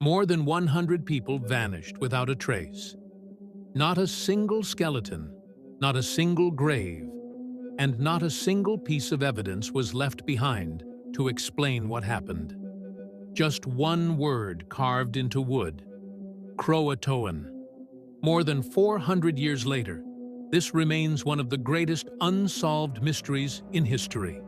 More than 100 people vanished without a trace. Not a single skeleton, not a single grave, and not a single piece of evidence was left behind to explain what happened. Just one word carved into wood: CROATOAN. More than 400 years later, this remains one of the greatest unsolved mysteries in history.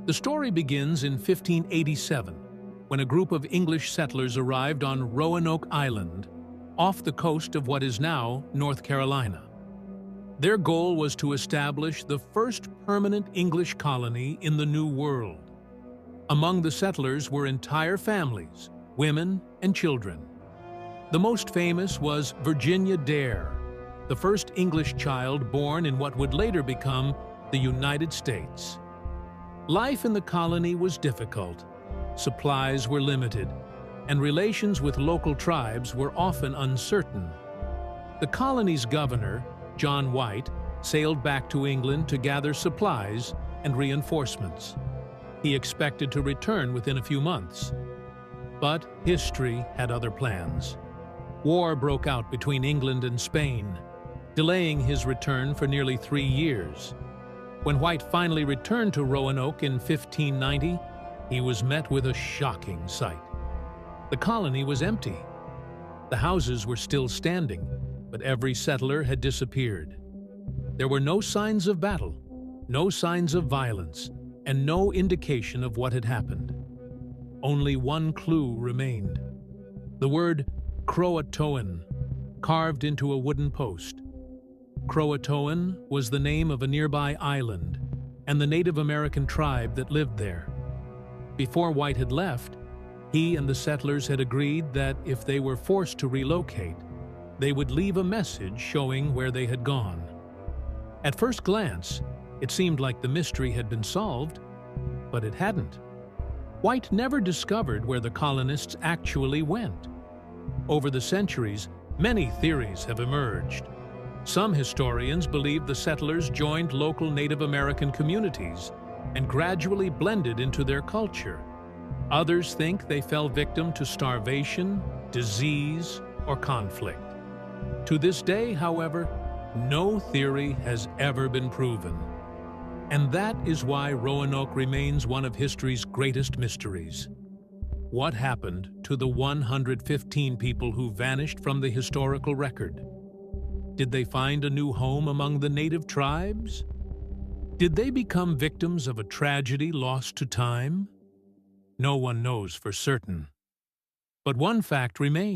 The story begins in 1587, when a group of English settlers arrived on Roanoke Island, off the coast of what is now North Carolina. Their goal was to establish the first permanent English colony in the New World. Among the settlers were entire families, women and children. The most famous was Virginia Dare, the first English child born in what would later become the United States. Life in the colony was difficult, supplies were limited, and relations with local tribes were often uncertain. The colony's governor, John White, sailed back to England to gather supplies and reinforcements. He expected to return within a few months. But history had other plans. War broke out between England and Spain, delaying his return for nearly 3 years. When White finally returned to Roanoke in 1590, he was met with a shocking sight. The colony was empty. The houses were still standing, but every settler had disappeared. There were no signs of battle, no signs of violence, and no indication of what had happened. Only one clue remained: the word CROATOAN, carved into a wooden post. CROATOAN was the name of a nearby island and the Native American tribe that lived there. Before White had left, he and the settlers had agreed that if they were forced to relocate, they would leave a message showing where they had gone. At first glance, it seemed like the mystery had been solved, but it hadn't. White never discovered where the colonists actually went. Over the centuries, many theories have emerged. Some historians believe the settlers joined local Native American communities and gradually blended into their culture. Others think they fell victim to starvation, disease, or conflict. To this day, however, no theory has ever been proven. And that is why Roanoke remains one of history's greatest mysteries. What happened to the 115 people who vanished from the historical record? Did they find a new home among the native tribes? Did they become victims of a tragedy lost to time? No one knows for certain. But one fact remains.